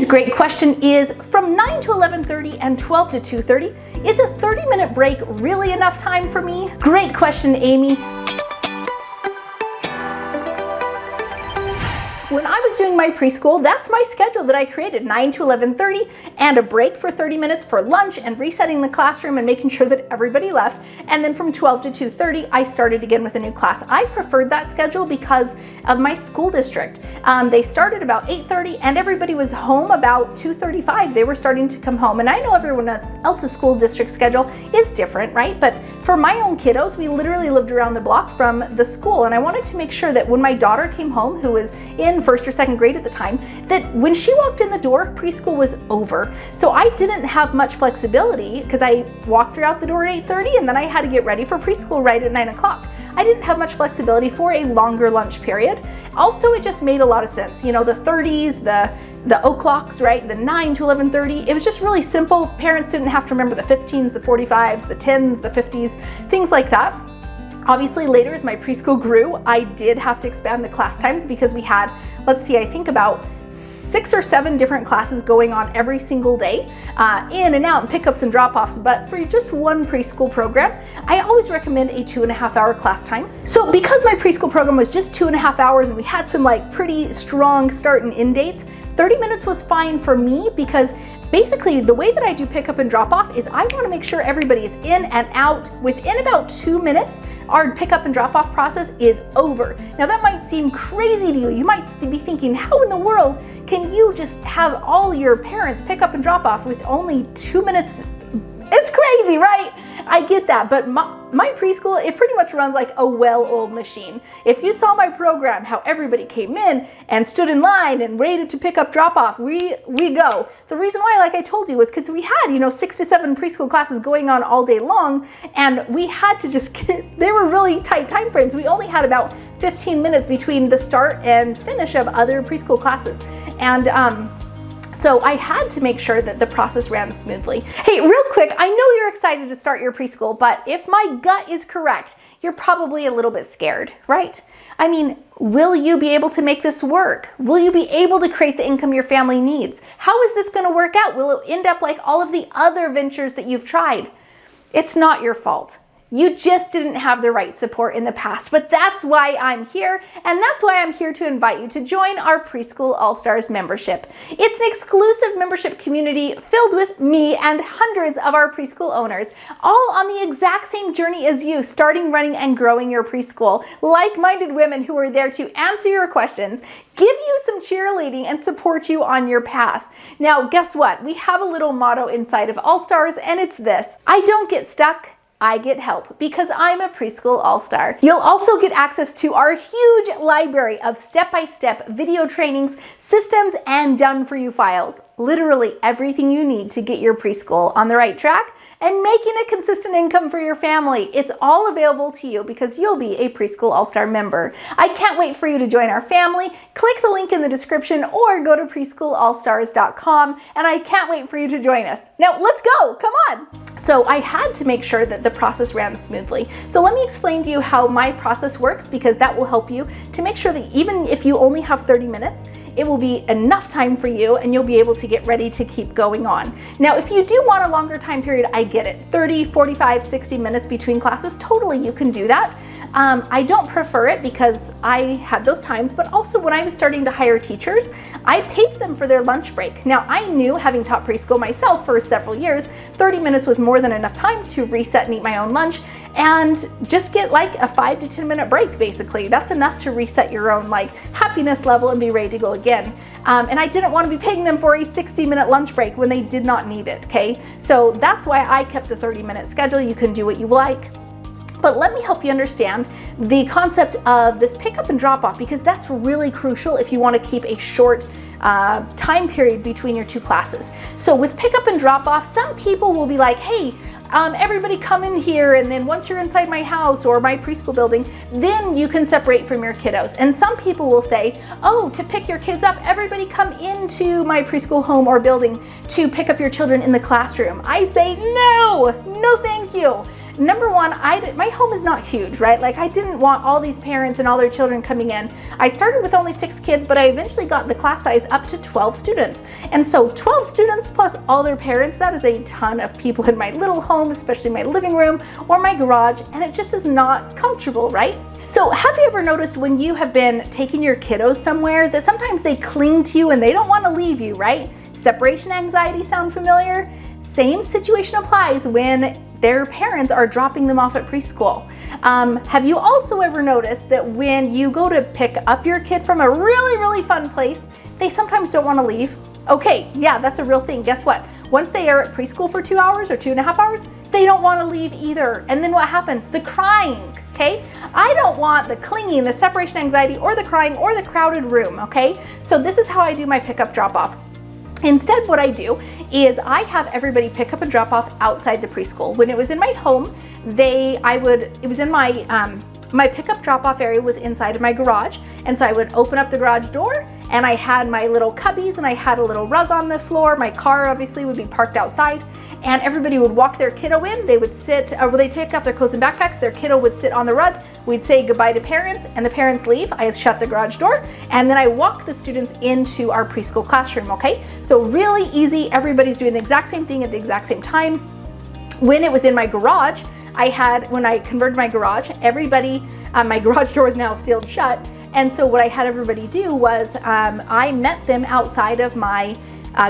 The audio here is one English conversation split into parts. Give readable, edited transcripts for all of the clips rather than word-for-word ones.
great question is, from 9 to 11:30 and 12 to 2:30, is a 30-minute break really enough time for me? Great question, Amy. When I was doing my preschool, that's my schedule that I created, 9 to 11:30, and a break for 30 minutes for lunch and resetting the classroom and making sure that everybody left. And then from 12 to 2:30, I started again with a new class. I preferred that schedule because of my school district. They started about 8:30 and everybody was home about 2:35. They were starting to come home. And I know everyone else's school district schedule is different, right? But for my own kiddos, we literally lived around the block from the school. And I wanted to make sure that when my daughter came home, who was in first or second grade at the time, that when she walked in the door, preschool was over. So I didn't have much flexibility because I walked her out the door at 8:30 and then I had to get ready for preschool right at 9 o'clock. I didn't have much flexibility for a longer lunch period. Also, it just made a lot of sense. You know, the 30s, the o'clocks, right? The 9 to 11:30. It was just really simple. Parents didn't have to remember the 15s, the 45s, the 10s, the 50s, things like that. Obviously later as my preschool grew, I did have to expand the class times because we had, let's see, I think about 6 or 7 different classes going on every single day, in and out and pickups and drop-offs. But for just one preschool program, I always recommend a 2.5-hour class time. So because my preschool program was just 2.5 hours and we had some like pretty strong start and end dates, 30 minutes was fine for me because basically, the way that I do pickup and drop off is I want to make sure everybody is in and out within about 2 minutes. Our pickup and drop off process is over. Now that might seem crazy to you. You might be thinking, how in the world can you just have all your parents pick up and drop off with only 2 minutes? It's crazy, right? I get that, but my preschool, it pretty much runs like a well-oiled machine. If you saw my program, how everybody came in and stood in line and waited to pick up drop-off, we go. The reason why, like I told you, was because we had, 6 to 7 preschool classes going on all day long, and we had to just they were really tight time frames. We only had about 15 minutes between the start and finish of other preschool classes. And so I had to make sure that the process ran smoothly. Hey, real quick, I know you're excited to start your preschool, but if my gut is correct, you're probably a little bit scared, right? I mean, will you be able to make this work? Will you be able to create the income your family needs? How is this gonna work out? Will it end up like all of the other ventures that you've tried? It's not your fault. You just didn't have the right support in the past, but that's why I'm here, and that's why I'm here to invite you to join our Preschool All-Stars membership. It's an exclusive membership community filled with me and hundreds of our preschool owners, all on the exact same journey as you, starting, running, and growing your preschool. Like-minded women who are there to answer your questions, give you some cheerleading, and support you on your path. Now, guess what? We have a little motto inside of All-Stars, and it's this: I don't get stuck, I get help, because I'm a preschool all-star. You'll also get access to our huge library of step-by-step video trainings, systems, and done-for-you files. Literally everything you need to get your preschool on the right track and making a consistent income for your family. It's all available to you because you'll be a Preschool All-Star member. I can't wait for you to join our family. Click the link in the description or go to preschoolallstars.com, and I can't wait for you to join us. Now let's go, come on. So I had to make sure that the process ran smoothly. So let me explain to you how my process works, because that will help you to make sure that even if you only have 30 minutes, it will be enough time for you and you'll be able to get ready to keep going on. Now, if you do want a longer time period, I get it. 30, 45, 60 minutes between classes, totally you can do that. I don't prefer it because I had those times, but also when I was starting to hire teachers, I paid them for their lunch break. Now, I knew, having taught preschool myself for several years, 30 minutes was more than enough time to reset and eat my own lunch and just get like a 5 to 10 minute break, basically. That's enough to reset your own like happiness level and be ready to go again. And I didn't want to be paying them for a 60-minute lunch break when they did not need it, okay? So that's why I kept the 30-minute schedule. You can do what you like. But let me help you understand the concept of this pickup and drop off, because that's really crucial if you want to keep a short time period between your two classes. So with pickup and drop off, some people will be like, hey, everybody come in here, and then once you're inside my house or my preschool building, then you can separate from your kiddos. And some people will say, oh, to pick your kids up, everybody come into my preschool home or building to pick up your children in the classroom. I say, no, no thank you. Number one, my home is not huge, right? Like I didn't want all these parents and all their children coming in. I started with only 6 kids, but I eventually got the class size up to 12 students. And so 12 students plus all their parents, that is a ton of people in my little home, especially my living room or my garage, and it just is not comfortable, right? So have you ever noticed when you have been taking your kiddos somewhere that sometimes they cling to you and they don't want to leave you, right? Separation anxiety sound familiar? Same situation applies when their parents are dropping them off at preschool. Have you also ever noticed that when you go to pick up your kid from a really, really fun place, they sometimes don't want to leave? Okay, yeah, that's a real thing. Guess what? Once they are at preschool for 2 hours or 2.5 hours, they don't want to leave either. And then what happens? The crying, okay? I don't want the clinging, the separation anxiety, or the crying, or the crowded room, okay? So this is how I do my pickup drop-off. Instead, what I do is I have everybody pick up and drop off outside the preschool. When it was in my home, it was in my pickup drop off area was inside of my garage. And so I would open up the garage door and I had my little cubbies and I had a little rug on the floor. My car obviously would be parked outside and everybody would walk their kiddo in. They would sit, or they take off their coats and backpacks. Their kiddo would sit on the rug. We'd say goodbye to parents and the parents leave. I shut the garage door and then I walk the students into our preschool classroom, okay? So really easy. Everybody's doing the exact same thing at the exact same time. When it was in my garage, when I converted my garage, everybody, my garage door is now sealed shut. And so what I had everybody do was I met them outside of my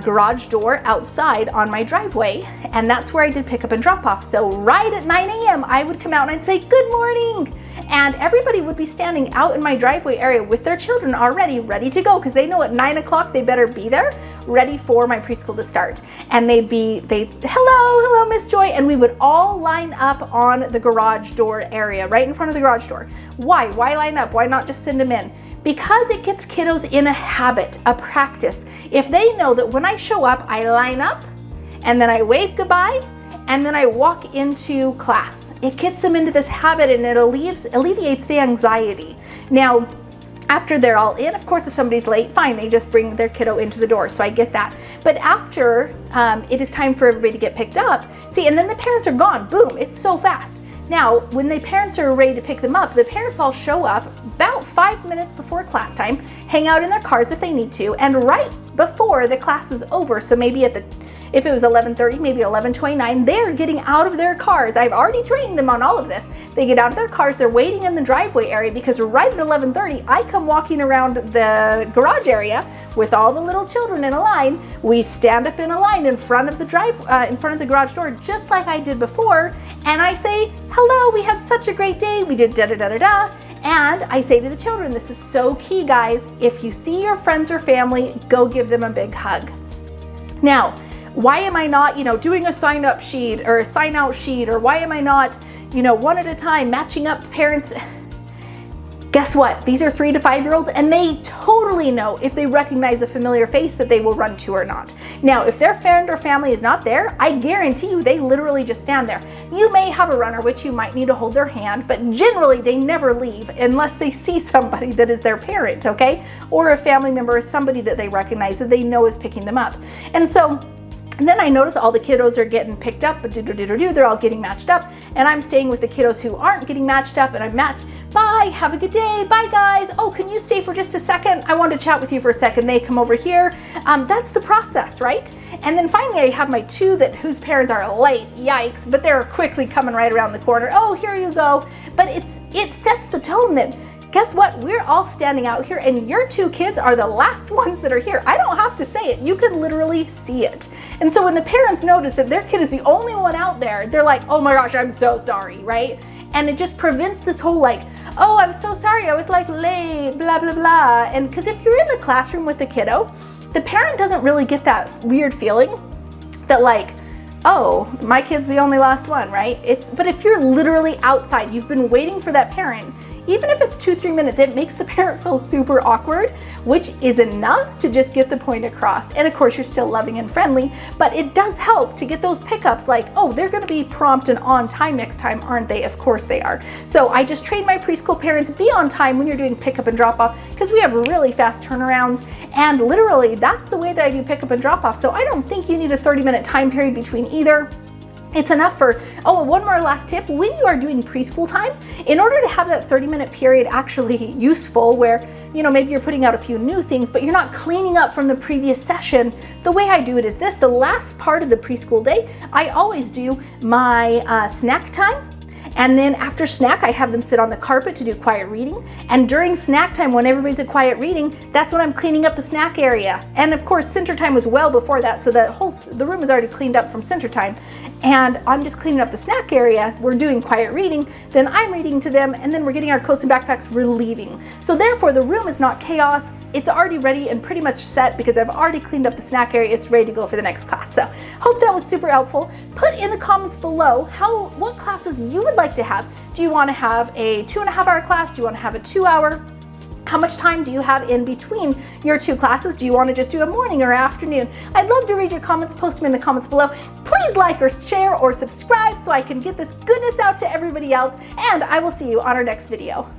garage door outside on my driveway, and that's where I did pick up and drop off. So right at 9 a.m. I would come out and I'd say good morning, and everybody would be standing out in my driveway area with their children already ready to go because they know at 9 o'clock they better be there ready for my preschool to start. And they'd hello Miss Joy, and we would all line up on the garage door area right in front of the garage door. Why line up? Why not just send them in? Because it gets kiddos in a habit, a practice. If they know that when I show up, I line up and then I wave goodbye and then I walk into class. It gets them into this habit and it alleviates the anxiety. Now, after they're all in, of course, if somebody's late, fine, they just bring their kiddo into the door, so I get that. But after it is time for everybody to get picked up, see, and then the parents are gone, boom, it's so fast. Now, when the parents are ready to pick them up, the parents all show up about 5 minutes before class time, hang out in their cars if they need to, and right before the class is over, so maybe if it was 11:30, maybe 11:29, they're getting out of their cars. I've already trained them on all of this. They get out of their cars, they're waiting in the driveway area because right at 11:30, I come walking around the garage area with all the little children in a line. We stand up in a line in front of the garage door, just like I did before, and I say, hello, we had such a great day. We did da-da-da-da-da. And I say to the children, this is so key, guys. If you see your friends or family, go give them a big hug. Now, why am I not, doing a sign-up sheet or a sign-out sheet, or why am I not, one at a time matching up parents? Guess what? These are 3 to 5-year-olds, and they totally know if they recognize a familiar face that they will run to or not. Now, if their friend or family is not there, I guarantee you they literally just stand there. You may have a runner, which you might need to hold their hand, but generally they never leave unless they see somebody that is their parent, okay? Or a family member or somebody that they recognize that they know is picking them up. And so, and then I notice all the kiddos are getting picked up, but they're all getting matched up, and I'm staying with the kiddos who aren't getting matched up, and I'm matched. Bye, have a good day, bye guys. Oh, can you stay for just a second? I want to chat with you for a second. They come over here. That's the process, right? And then finally I have my 2 whose parents are late, yikes, but they're quickly coming right around the corner. Oh, here you go. But it sets the tone that, guess what? We're all standing out here and your 2 kids are the last ones that are here. I don't have to say it. You can literally see it. And so when the parents notice that their kid is the only one out there, they're like, oh my gosh, I'm so sorry, right? And it just prevents this whole oh, I'm so sorry, I was late, blah, blah, blah. And because if you're in the classroom with the kiddo, the parent doesn't really get that weird feeling that oh, my kid's the only last one, right? But if you're literally outside, you've been waiting for that parent, even if it's 2-3 minutes, it makes the parent feel super awkward, which is enough to just get the point across. And of course, you're still loving and friendly, but it does help to get those pickups oh, they're gonna be prompt and on time next time, aren't they? Of course they are. So I just train my preschool parents, be on time when you're doing pickup and drop off, because we have really fast turnarounds, and literally that's the way that I do pickup and drop off. So I don't think you need a 30-minute time period between either. It's enough for, oh, one more last tip. When you are doing preschool time, in order to have that 30-minute period actually useful, where, maybe you're putting out a few new things, but you're not cleaning up from the previous session, the way I do it is this: the last part of the preschool day, I always do my snack time. And then after snack, I have them sit on the carpet to do quiet reading. And during snack time, when everybody's at quiet reading, that's when I'm cleaning up the snack area. And of course, center time was well before that, so the room is already cleaned up from center time. And I'm just cleaning up the snack area. We're doing quiet reading, then I'm reading to them, and then we're getting our coats and backpacks, we're leaving. So therefore, the room is not chaos. It's already ready and pretty much set because I've already cleaned up the snack area. It's ready to go for the next class. So hope that was super helpful. Put in the comments below what classes you would like to have. Do you want to have a 2.5-hour class? Do you want to have a 2-hour? How much time do you have in between your two classes? Do you want to just do a morning or afternoon? I'd love to read your comments. Post them in the comments below. Please like or share or subscribe so I can get this goodness out to everybody else. And I will see you on our next video.